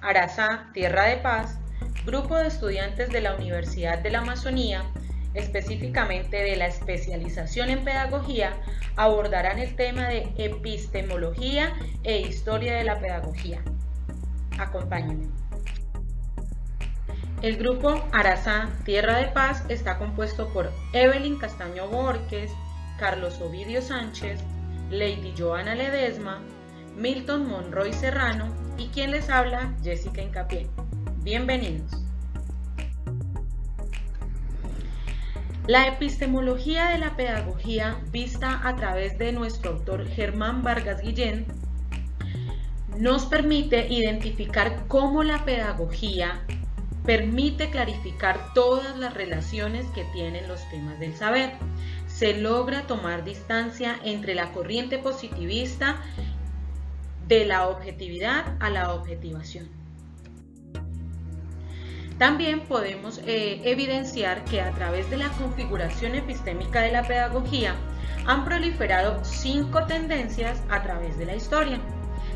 Arazá, Tierra de Paz, grupo de estudiantes de la Universidad de la Amazonía, específicamente de la especialización en pedagogía, abordarán el tema de epistemología e historia de la pedagogía. Acompáñenme. El grupo Arazá, Tierra de Paz está compuesto por Evelyn Castaño Borges, Carlos Ovidio Sánchez, Lady Joana Ledesma, Milton Monroy Serrano y quien les habla, Jessica Hincapié. Bienvenidos. La epistemología de la pedagogía, vista a través de nuestro autor Germán Vargas Guillén, nos permite identificar cómo la pedagogía permite clarificar todas las relaciones que tienen los temas del saber. Se logra tomar distancia entre la corriente positivista de la objetividad a la objetivación. También podemos evidenciar que a través de la configuración epistémica de la pedagogía han proliferado 5 tendencias a través de la historia,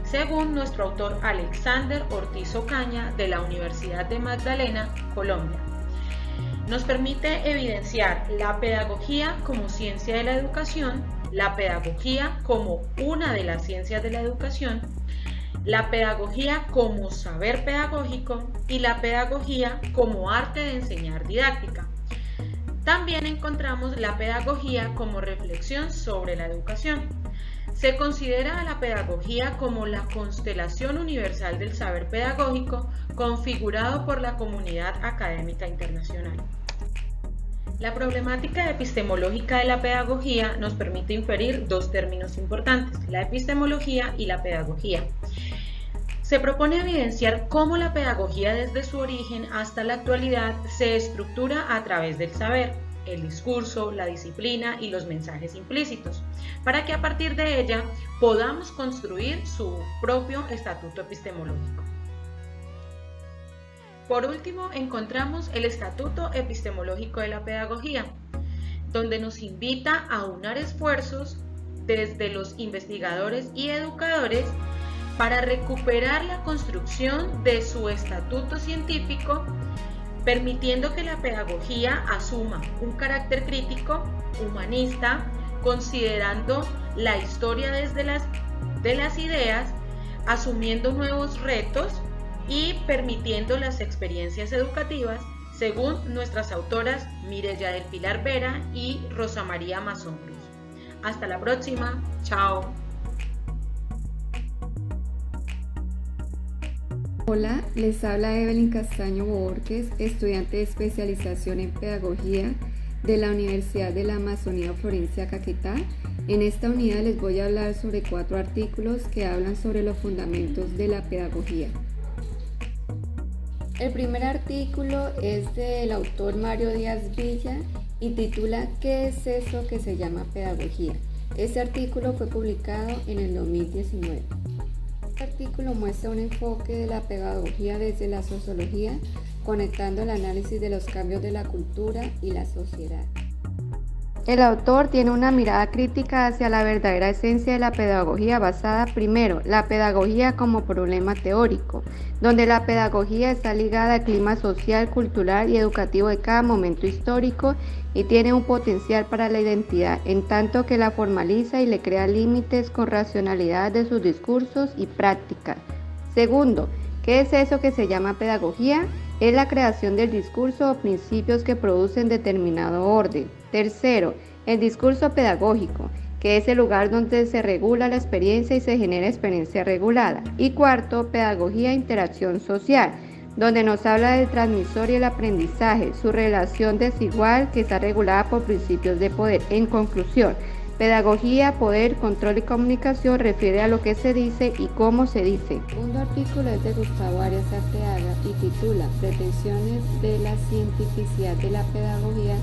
según nuestro autor Alexander Ortiz Ocaña de la Universidad de Magdalena, Colombia. Nos permite evidenciar la pedagogía como ciencia de la educación, la pedagogía como una de las ciencias de la educación, la pedagogía como saber pedagógico y la pedagogía como arte de enseñar didáctica. También encontramos la pedagogía como reflexión sobre la educación. Se considera a la pedagogía como la constelación universal del saber pedagógico configurado por la comunidad académica internacional. La problemática epistemológica de la pedagogía nos permite inferir 2 términos importantes, la epistemología y la pedagogía. Se propone evidenciar cómo la pedagogía desde su origen hasta la actualidad se estructura a través del saber, el discurso, la disciplina y los mensajes implícitos, para que a partir de ella podamos construir su propio estatuto epistemológico. Por último, encontramos el Estatuto Epistemológico de la Pedagogía, donde nos invita a unar esfuerzos desde los investigadores y educadores para recuperar la construcción de su estatuto científico, permitiendo que la pedagogía asuma un carácter crítico, humanista, considerando la historia desde las ideas, asumiendo nuevos retos y permitiendo las experiencias educativas, según nuestras autoras Mireya del Pilar Vera y Rosa María Mazón Cruz. Hasta la próxima, chao. Hola, les habla Evelyn Castaño Borges, estudiante de especialización en pedagogía de la Universidad de la Amazonía Florencia Caquetá. En esta unidad les voy a hablar sobre 4 artículos que hablan sobre los fundamentos de la pedagogía. El primer artículo es del autor Mario Díaz Villa y titula ¿Qué es eso que se llama pedagogía? Este artículo fue publicado en el 2019. Este artículo muestra un enfoque de la pedagogía desde la sociología, conectando el análisis de los cambios de la cultura y la sociedad. El autor tiene una mirada crítica hacia la verdadera esencia de la pedagogía basada, primero, la pedagogía como problema teórico, donde la pedagogía está ligada al clima social, cultural y educativo de cada momento histórico y tiene un potencial para la identidad, en tanto que la formaliza y le crea límites con racionalidad de sus discursos y prácticas. Segundo, ¿qué es eso que se llama pedagogía? Es la creación del discurso o principios que producen determinado orden. Tercero, el discurso pedagógico, que es el lugar donde se regula la experiencia y se genera experiencia regulada. Y cuarto, pedagogía e interacción social, donde nos habla del transmisor y el aprendizaje, su relación desigual que está regulada por principios de poder. En conclusión, pedagogía, poder, control y comunicación refiere a lo que se dice y cómo se dice. El segundo artículo es de Gustavo Arias Arteaga y titula Pretensiones de la cientificidad de la pedagogía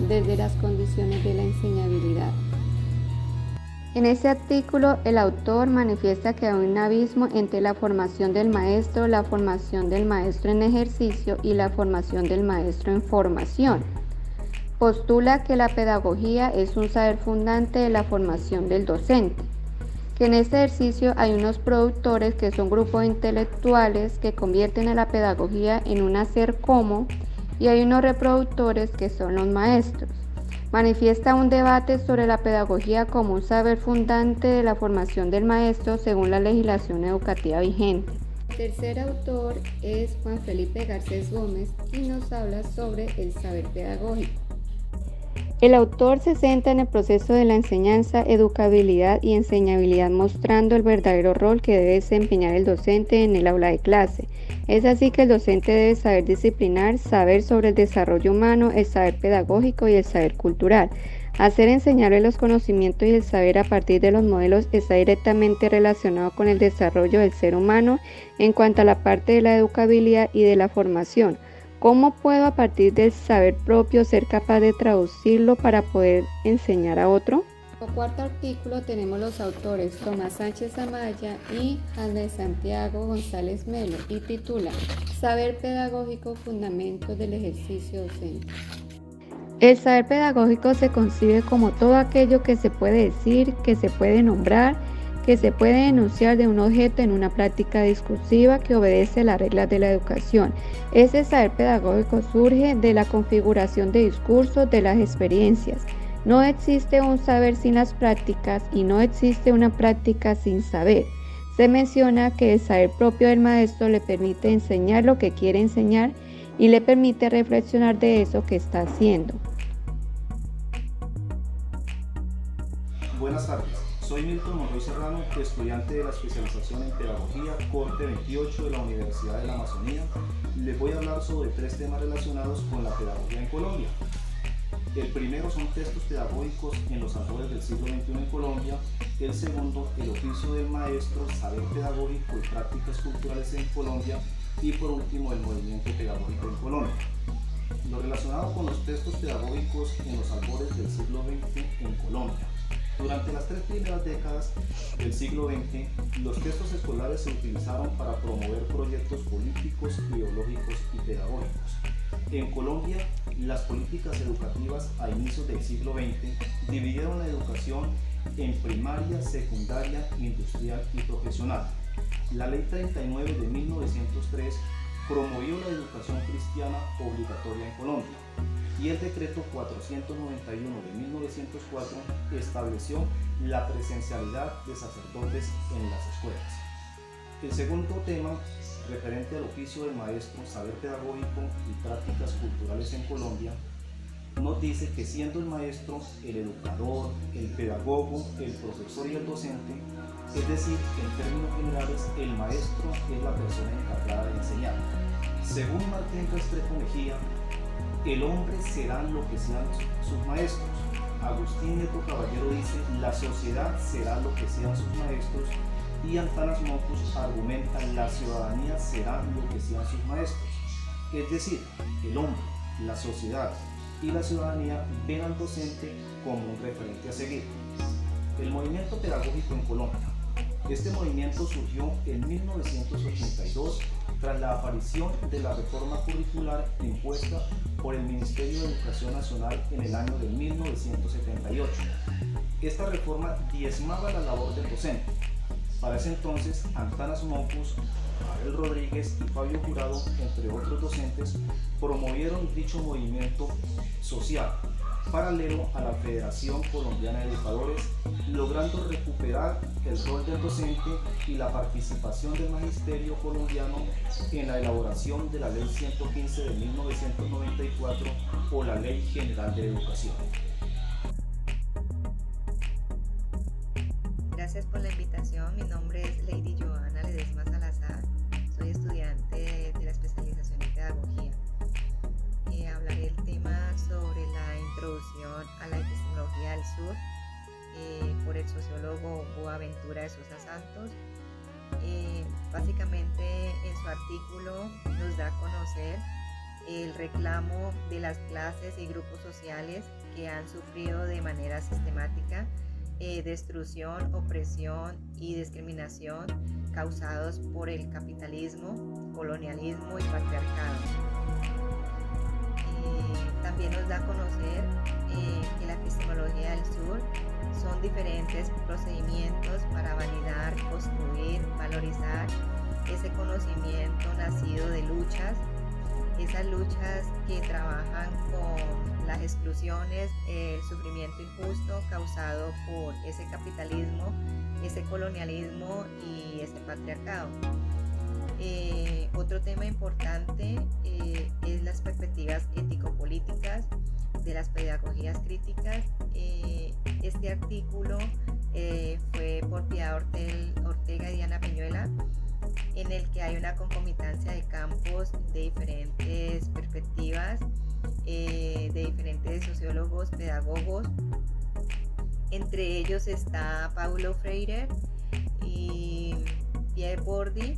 desde las condiciones de la enseñabilidad. En este artículo, el autor manifiesta que hay un abismo entre la formación del maestro en ejercicio y la formación del maestro en formación. Postula que la pedagogía es un saber fundante de la formación del docente. que en este ejercicio hay unos productores que son grupos intelectuales que convierten a la pedagogía en un hacer como, y hay unos reproductores que son los maestros. Manifiesta un debate sobre la pedagogía como un saber fundante de la formación del maestro según la legislación educativa vigente. El tercer autor es Juan Felipe Garcés Gómez y nos habla sobre el saber pedagógico. El autor se centra en el proceso de la enseñanza, educabilidad y enseñabilidad, mostrando el verdadero rol que debe desempeñar el docente en el aula de clase. Es así que el docente debe saber disciplinar, saber sobre el desarrollo humano, el saber pedagógico y el saber cultural. Hacer enseñable los conocimientos y el saber a partir de los modelos está directamente relacionado con el desarrollo del ser humano en cuanto a la parte de la educabilidad y de la formación. ¿Cómo puedo a partir del saber propio ser capaz de traducirlo para poder enseñar a otro? Como cuarto artículo tenemos los autores Tomás Sánchez Amaya y Jaime Santiago González Melo y titula Saber pedagógico, fundamentos del ejercicio docente. El saber pedagógico se concibe como todo aquello que se puede decir, que se puede nombrar, que se puede enunciar de un objeto en una práctica discursiva que obedece las reglas de la educación. Ese saber pedagógico surge de la configuración de discursos, de las experiencias. No existe un saber sin las prácticas y no existe una práctica sin saber. Se menciona que el saber propio del maestro le permite enseñar lo que quiere enseñar y le permite reflexionar de eso que está haciendo. Buenas tardes. Soy Milton Monroy Serrano, estudiante de la especialización en Pedagogía, corte 28 de la Universidad de la Amazonía. Les voy a hablar sobre 3 temas relacionados con la pedagogía en Colombia. El primero son textos pedagógicos en los albores del siglo XXI en Colombia. El segundo, el oficio del maestro, saber pedagógico y prácticas culturales en Colombia. Y por último, el movimiento pedagógico en Colombia. Lo relacionado con los textos pedagógicos en los albores del siglo XX en Colombia. Durante las 3 primeras décadas del siglo XX, los textos escolares se utilizaron para promover proyectos políticos, ideológicos y pedagógicos. En Colombia, las políticas educativas a inicios del siglo XX dividieron la educación en primaria, secundaria, industrial y profesional. La Ley 39 de 1903 promovió la educación cristiana obligatoria en Colombia. Y el decreto 491 de 1904 estableció la presencialidad de sacerdotes en las escuelas. El segundo tema, referente al oficio del maestro, saber pedagógico y prácticas culturales en Colombia, nos dice que siendo el maestro el educador, el pedagogo, el profesor y el docente, es decir, en términos generales, el maestro es la persona encargada de enseñar. Según Martín Restrepo Mejía, el hombre será lo que sean sus maestros. Agustín Neto Caballero dice, la sociedad será lo que sean sus maestros. Y Antanas Mocus argumenta, la ciudadanía será lo que sean sus maestros. Es decir, el hombre, la sociedad y la ciudadanía ven al docente como un referente a seguir. El movimiento pedagógico en Colombia. Este movimiento surgió en 1982 tras la aparición de la reforma curricular impuesta por el Ministerio de Educación Nacional en el año de 1978. Esta reforma diezmaba la labor del docente. Para ese entonces, Antanas Mocus, Abel Rodríguez y Fabio Jurado, entre otros docentes, promovieron dicho movimiento social, paralelo a la Federación Colombiana de Educadores, logrando recuperar el rol del docente y la participación del magisterio colombiano en la elaboración de la Ley 115 de 1994 o la Ley General de Educación. Gracias por la invitación. Mi nombre es Lady Joana Ledesma Salazar. Soy estudiante de la especialización en Pedagogía. Hablaré del tema sobre la introducción a la epistemología del sur por el sociólogo Boaventura de Sosa Santos. Básicamente en su artículo nos da a conocer el reclamo de las clases y grupos sociales que han sufrido de manera sistemática destrucción, opresión y discriminación causados por el capitalismo, colonialismo y patriarcado. También nos da a conocer que la epistemología del sur son diferentes procedimientos para validar, construir, valorizar ese conocimiento nacido de luchas, esas luchas que trabajan con las exclusiones, el sufrimiento injusto causado por ese capitalismo, ese colonialismo y ese patriarcado. Otro tema importante es las perspectivas ético-políticas de las pedagogías críticas. Este artículo fue por Piedad Ortega y Diana Peñuela, en el que hay una concomitancia de campos de diferentes perspectivas, de diferentes sociólogos, pedagogos. Entre ellos está Paulo Freire y Pierre Bourdieu,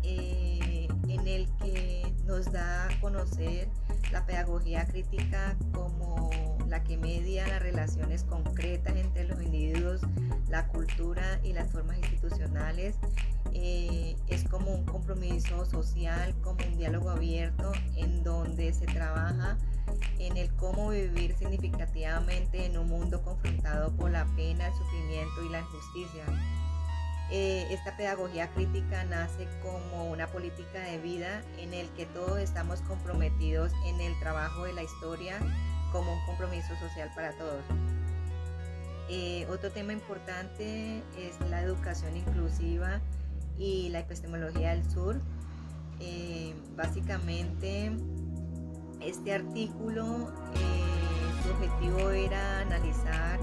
en el que nos da a conocer la pedagogía crítica como la que media las relaciones concretas entre los individuos, la cultura y las formas institucionales. Es como un compromiso social, como un diálogo abierto en donde se trabaja en el cómo vivir significativamente en un mundo confrontado por la pena, el sufrimiento y la injusticia. Esta pedagogía crítica nace como una política de vida en el que todos estamos comprometidos en el trabajo de la historia como un compromiso social para todos. Otro tema importante es la educación inclusiva y la epistemología del sur. Básicamente este artículo, su objetivo era analizar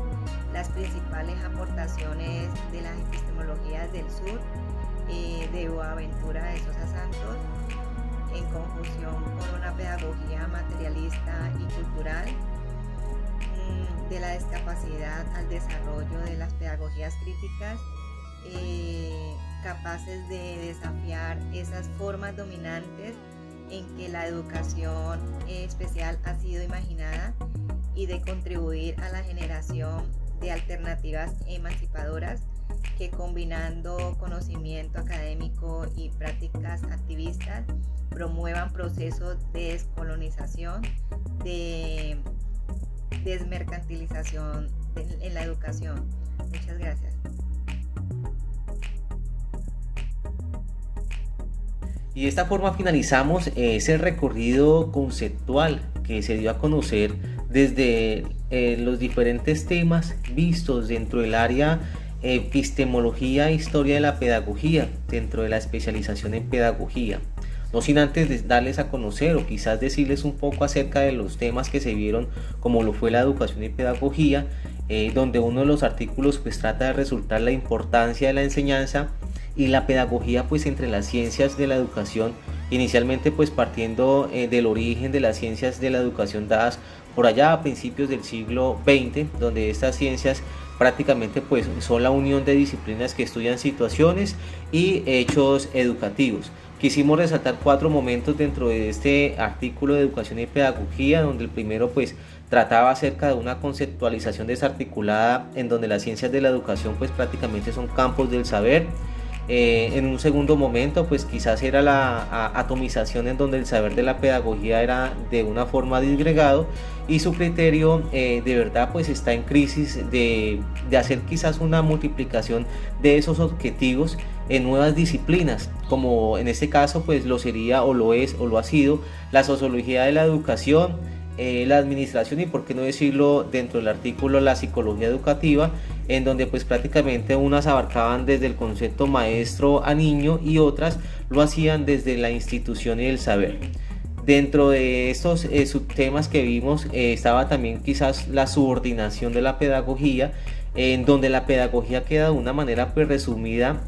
las principales aportaciones de las epistemologías del sur, de Boaventura de Sosa Santos, en conjunción con una pedagogía materialista y cultural, de la discapacidad al desarrollo de las pedagogías críticas, capaces de desafiar esas formas dominantes en que la educación especial ha sido imaginada y de contribuir a la generación de alternativas emancipadoras que, combinando conocimiento académico y prácticas activistas, promuevan procesos de descolonización, de desmercantilización en la educación. Muchas gracias. Y de esta forma finalizamos ese recorrido conceptual que se dio a conocer desde los diferentes temas vistos dentro del área epistemología e historia de la pedagogía, dentro de la especialización en pedagogía. No sin antes darles a conocer o quizás decirles un poco acerca de los temas que se vieron, como lo fue la educación y pedagogía, donde uno de los artículos pues trata de resaltar la importancia de la enseñanza y la pedagogía pues entre las ciencias de la educación, inicialmente pues partiendo del origen de las ciencias de la educación dadas por allá a principios del siglo XX, donde estas ciencias prácticamente pues son la unión de disciplinas que estudian situaciones y hechos educativos. Quisimos resaltar 4 momentos dentro de este artículo de educación y pedagogía, donde el primero pues trataba acerca de una conceptualización desarticulada en donde las ciencias de la educación pues prácticamente son campos del saber. En un segundo momento pues quizás era la atomización en donde el saber de la pedagogía era de una forma disgregado y su criterio de verdad pues está en crisis de hacer quizás una multiplicación de esos objetivos en nuevas disciplinas, como en este caso pues lo sería o lo es o lo ha sido la sociología de la educación, la administración y por qué no decirlo dentro del artículo la psicología educativa, en donde pues prácticamente unas abarcaban desde el concepto maestro a niño y otras lo hacían desde la institución y el saber. Dentro de estos subtemas que vimos estaba también quizás la subordinación de la pedagogía, en donde la pedagogía queda de una manera pues resumida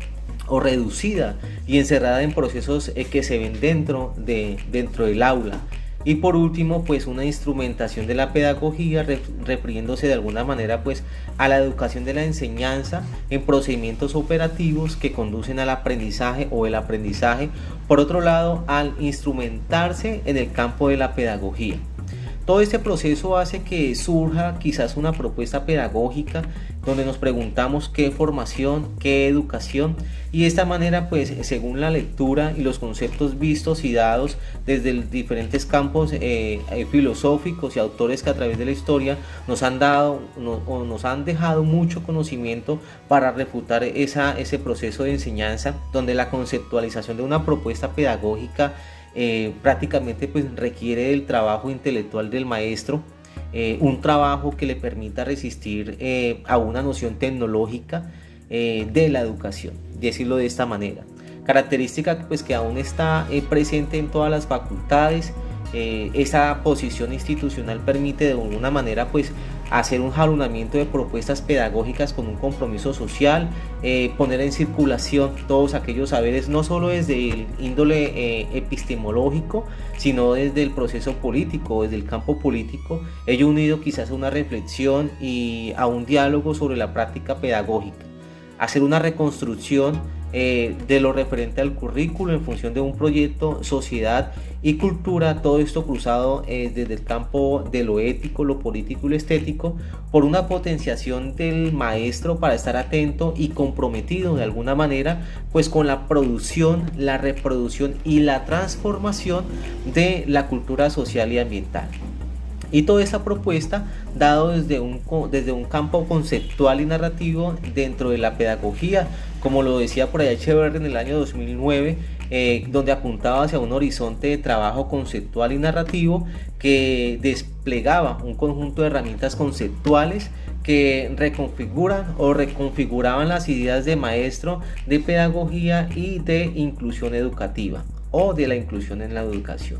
o reducida y encerrada en procesos que se ven dentro del aula. Y por último, pues una instrumentación de la pedagogía refiriéndose de alguna manera pues a la educación de la enseñanza en procedimientos operativos que conducen al aprendizaje o el aprendizaje, por otro lado, al instrumentarse en el campo de la pedagogía. Todo este proceso hace que surja quizás una propuesta pedagógica donde nos preguntamos qué formación, qué educación, y de esta manera pues según la lectura y los conceptos vistos y dados desde diferentes campos filosóficos y autores que a través de la historia nos han dejado mucho conocimiento para refutar ese proceso de enseñanza, donde la conceptualización de una propuesta pedagógica prácticamente pues requiere del trabajo intelectual del maestro, un trabajo que le permita resistir a una noción tecnológica de la educación, decirlo de esta manera, característica pues que aún está presente en todas las facultades. Esa posición institucional permite de alguna manera pues hacer un jalonamiento de propuestas pedagógicas con un compromiso social, poner en circulación todos aquellos saberes, no solo desde el índole epistemológico, sino desde el proceso político, desde el campo político, ello unido quizás a una reflexión y a un diálogo sobre la práctica pedagógica, hacer una reconstrucción de lo referente al currículo en función de un proyecto, sociedad y cultura, todo esto cruzado desde el campo de lo ético, lo político y lo estético, por una potenciación del maestro para estar atento y comprometido de alguna manera pues con la producción, la reproducción y la transformación de la cultura social y ambiental. Y toda esta propuesta dado desde un campo conceptual y narrativo dentro de la pedagogía, como lo decía por allá Echeverri en el año 2009, donde apuntaba hacia un horizonte de trabajo conceptual y narrativo que desplegaba un conjunto de herramientas conceptuales que reconfiguran o reconfiguraban las ideas de maestro, de pedagogía y de inclusión educativa o de la inclusión en la educación.